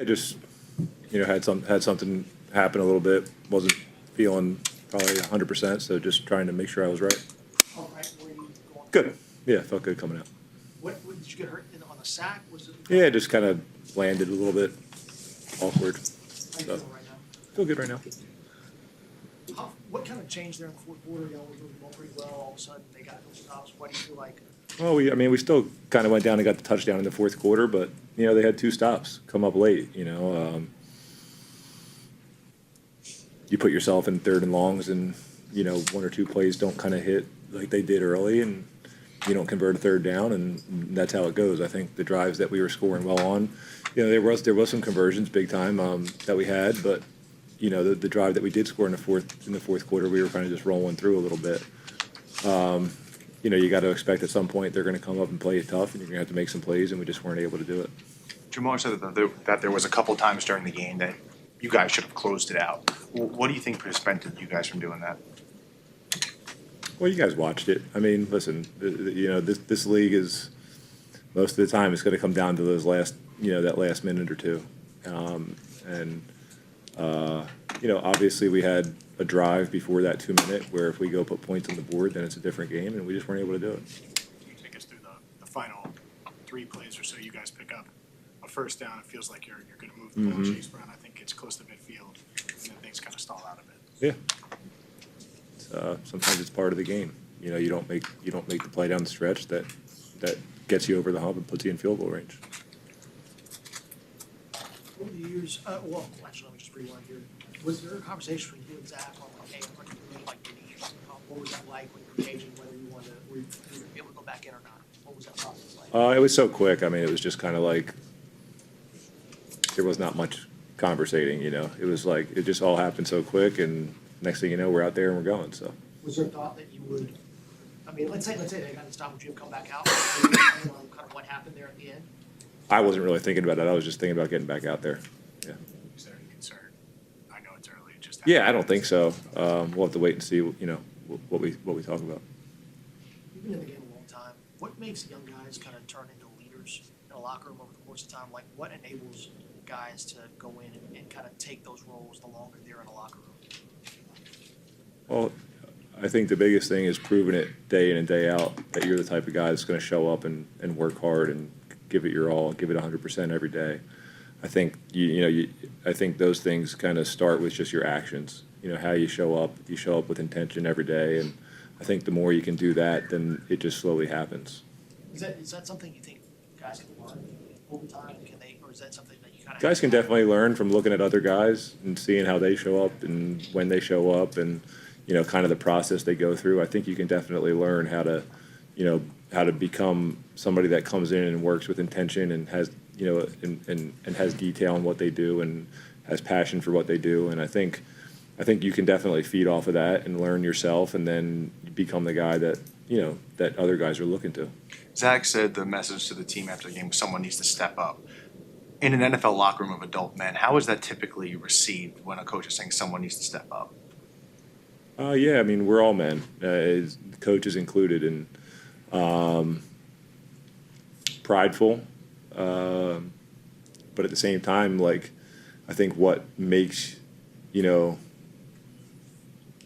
I just, had something happen a little bit. Wasn't feeling probably 100%, so just trying to make sure I was right. All right, where are you going? Good. Yeah, felt good coming out. What did you get hurt on the sack? Was it? Yeah, just kind of landed a little bit awkward. How you So, feeling right now? feel good right now. What kind of changed there in the fourth quarter? Y'all were doing pretty well. All of a sudden, they got those stops. What do you feel like? Well, we still kind of went down and got the touchdown in the fourth quarter, but they had 2 stops come up late. You put yourself in 3rd and longs, and 1 or 2 plays don't kind of hit like they did early, and you don't convert a 3rd down, and that's how it goes. I think the drives that we were scoring well on, there was some conversions big time that we had, but the drive that we did score in the fourth quarter, we were kind of just rolling through a little bit. You got to expect at some point they're going to come up and play it tough, and you're going to have to make some plays, and we just weren't able to do it. Jamar said that there was a couple times during the game that you guys should have closed it out. What do you think prevented you guys from doing that? Well, you guys watched it. I mean, listen, this league is most of the time it's going to come down to those that last minute or two, obviously we had a drive before that 2-minute where if we go put points on the board, then it's a different game, and we just weren't able to do it. Can you take us through the final 3 plays or so? You guys pick up a first down. It feels like you're going to move the ball, chase Brown. I think it's close to midfield, and then things kind of stall out a bit. Yeah. Sometimes it's part of the game. You don't make the play down the stretch that gets you over the hump and puts you in field goal range. Over the years, well, actually, let me just rewind here. Was there a conversation between you and Zach on, okay, what do you really like to do? What was that like when you were gauging whether you wanted to, were you able to go back in or not? What was that process like? It was so quick. I mean, it was just kind of like there was not much conversating. It was like it just all happened so quick, and next thing you know, we're out there and we're going. So. Was there a thought that you would? I mean, let's say they got to stop. Would you have come back out? Kind of what happened there at the end? I wasn't really thinking about that. I was just thinking about getting back out there. Yeah. Is there any concern? I know it's early. Yeah, I don't think so. We'll have to wait and see. What we talk about. You've been in the game a long time. What makes young guys kind of turn into leaders in a locker room over the course of time? Like, what enables guys to go in and kind of take those roles the longer they're in a locker room? Well, I think the biggest thing is proving it day in and day out that you're the type of guy that's going to show up and work hard and give it your all, give it 100% every day. I think I think those things kind of start with just your actions. How you show up. You show up with intention every day, and I think the more you can do that, then it just slowly happens. Is that something you think guys can learn over time? Can they, or is that something that you kind of guys can definitely learn from looking at other guys and seeing how they show up and when they show up and kind of the process they go through. I think you can definitely learn how to become somebody that comes in and works with intention and has and has detail in what they do and has passion for what they do. And I think you can definitely feed off of that and learn yourself, and then become the guy that that other guys are looking to. Zach said the message to the team after the game was someone needs to step up. In an NFL locker room of adult men, how is that typically received when a coach is saying someone needs to step up? Yeah, I mean, we're all men, coaches included, and prideful. But at the same time, like, I think what makes, a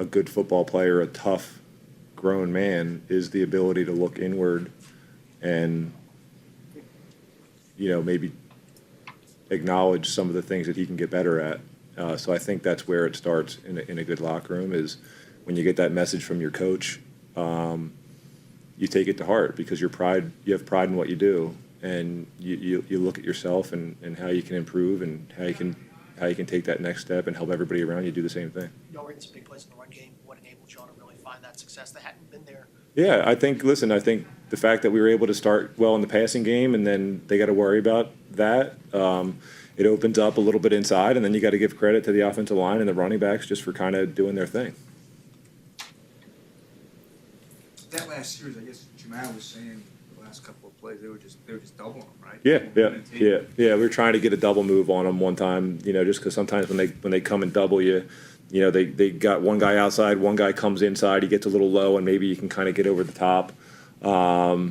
good football player, a tough, grown man, is the ability to look inward and, maybe acknowledge some of the things that he can get better at. So I think that's where it starts in a good locker room, is when you get that message from your coach, you take it to heart because you have pride in what you do, and you look at yourself and how you can improve and how you can take that next step and help everybody around you do the same thing. Y'all were in some big plays in the run game. What enabled y'all to really find that success that hadn't been there? Yeah, I think the fact that we were able to start well in the passing game, and then they got to worry about that. It opens up a little bit inside, and then you got to give credit to the offensive line and the running backs just for kind of doing their thing. That last series, I guess Jamal was saying the last couple of plays, they were just doubling them, right? Yeah. We were trying to get a double move on them one time, just because sometimes when they come and double you, they got one guy outside, one guy comes inside, he gets a little low, and maybe you can kind of get over the top. But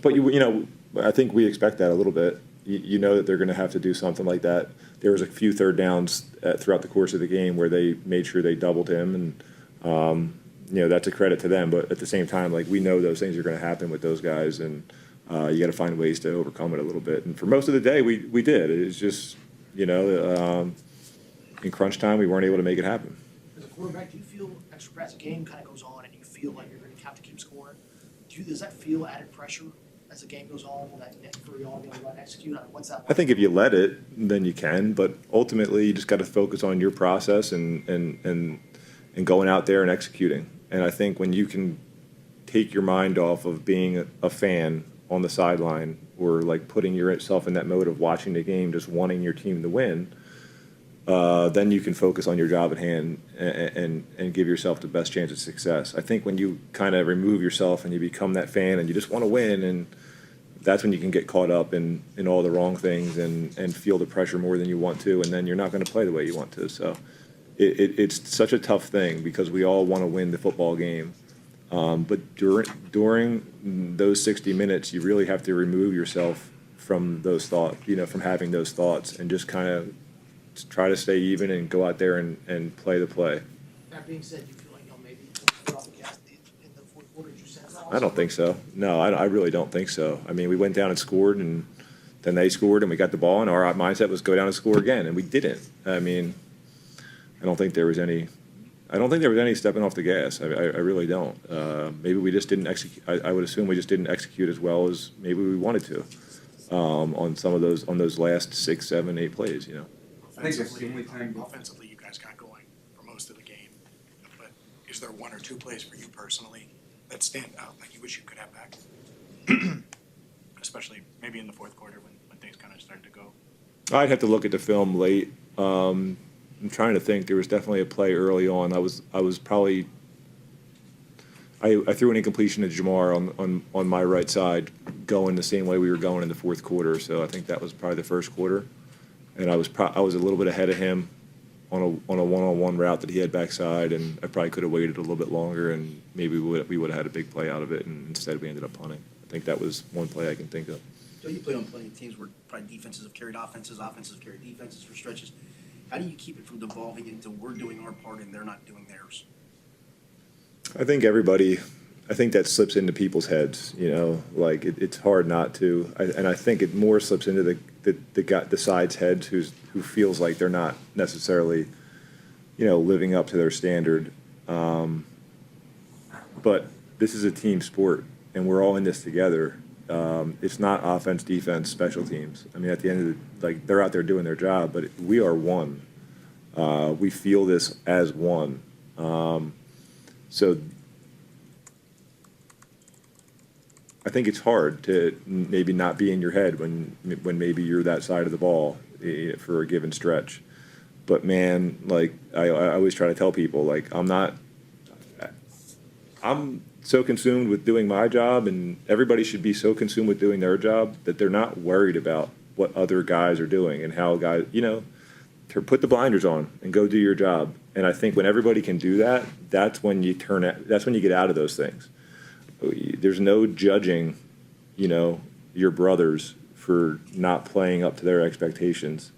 I think we expect that a little bit. you know that they're going to have to do something like that. There was a few third downs throughout the course of the game where they made sure they doubled him, and that's a credit to them. But at the same time, like, we know those things are going to happen with those guys, and you got to find ways to overcome it a little bit. And for most of the day, we did. It's just in crunch time, we weren't able to make it happen. As a quarterback, do you feel as the game kind of goes on and you feel like you're going to have to keep scoring? Does that feel added pressure as the game goes on? That for y'all going to run execute? What's that like? I think if you let it, then you can. But ultimately, you just got to focus on your process and going out there and executing. And I think when you can take your mind off of being a fan on the sideline, or like putting yourself in that mode of watching the game, just wanting your team to win, then you can focus on your job at hand and give yourself the best chance of success. I think when you kind of remove yourself and you become that fan and you just want to win, and that's when you can get caught up in all the wrong things and feel the pressure more than you want to, and then you're not going to play the way you want to. So it's such a tough thing because we all want to win the football game. But during those 60 minutes, you really have to remove yourself from those thoughts, from having those thoughts, and just kind of try to stay even and go out there and play the play. That being said, do you feel like y'all maybe put off the gas in the fourth quarter? Did you sense that? I don't think so. No, I really don't think so. I mean, we went down and scored, and then they scored, and we got the ball, and our mindset was go down and score again, and we didn't. I mean, I don't think there was any stepping off the gas. I really don't. Maybe we just didn't execute. I would assume we just didn't execute as well as maybe we wanted to on those last 6, 7, 8 plays. I think that's the only time. Offensively, you guys got going for most of the game, but is there one or two plays for you personally that stand out, like you wish you could have back? Especially maybe in the fourth quarter when things kind of started to go. I'd have to look at the film late. I'm trying to think. There was definitely a play early on. I threw an incompletion to Jamar on my right side, going the same way we were going in the fourth quarter. So I think that was probably the first quarter, and I was a little bit ahead of him on a one-on-one route that he had backside, and I probably could have waited a little bit longer, and maybe we would have had a big play out of it, and instead we ended up punting. I think that was one play I can think of. So you played on plenty of teams where probably defenses have carried offenses, offenses have carried defenses for stretches. How do you keep it from devolving into we're doing our part and they're not doing theirs? I think that slips into people's heads, like it's hard not to. And I think it more slips into the side's heads who feels like they're not necessarily, living up to their standard. But this is a team sport, and we're all in this together. It's not offense, defense, special teams. I mean, at the end of they're out there doing their job, but we are one. We feel this as one. So I think it's hard to maybe not be in your head when maybe you're that side of the ball for a given stretch. But man, I always try to tell people, I'm so consumed with doing my job, and everybody should be so consumed with doing their job that they're not worried about what other guys are doing and how guys, to put the blinders on and go do your job. And I think when everybody can do that, that's when you get out of those things. There's no judging, your brothers for not playing up to their expectations.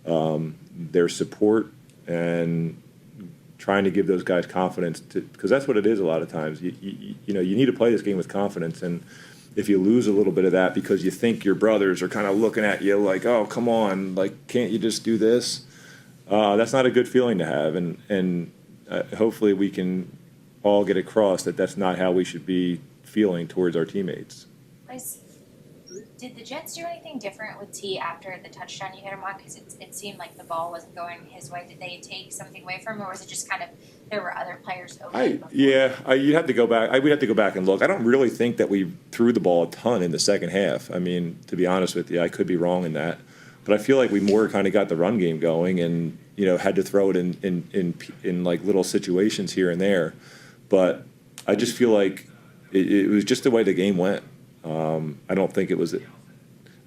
Their support and trying to give those guys confidence, because that's what it is a lot of times. You need to play this game with confidence, and if you lose a little bit of that because you think your brothers are kind of looking at you like, oh, come on, can't you just do this? That's not a good feeling to have, and hopefully we can all get across that that's not how we should be feeling towards our teammates. Did the Jets do anything different with T after the touchdown you hit him on? Because it seemed like the ball wasn't going his way. Did they take something away from him, or was it just kind of there were other players open? You'd have to go back. We'd have to go back and look. I don't really think that we threw the ball a ton in the second half. I mean, to be honest with you, I could be wrong in that, but I feel like we more kind of got the run game going, and had to throw it in like little situations here and there. But I just feel like it was just the way the game went. I don't think it was.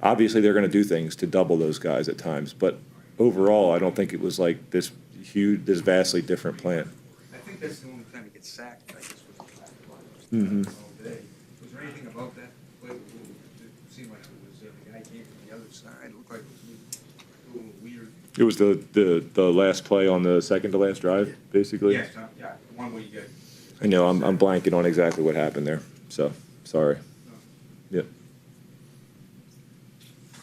Obviously, they're going to do things to double those guys at times, but overall, I don't think it was like this vastly different plan. I think that's the only time he gets sacked, I guess, was Mm-hmm. all day. Was there anything about that play that seemed like it was the guy came from the other side. It looked like it was a little weird. It was the last play on the second to last drive, basically? Yes, yeah, the one where you get. I know, I'm blanking on exactly what happened there, so, sorry. Yep.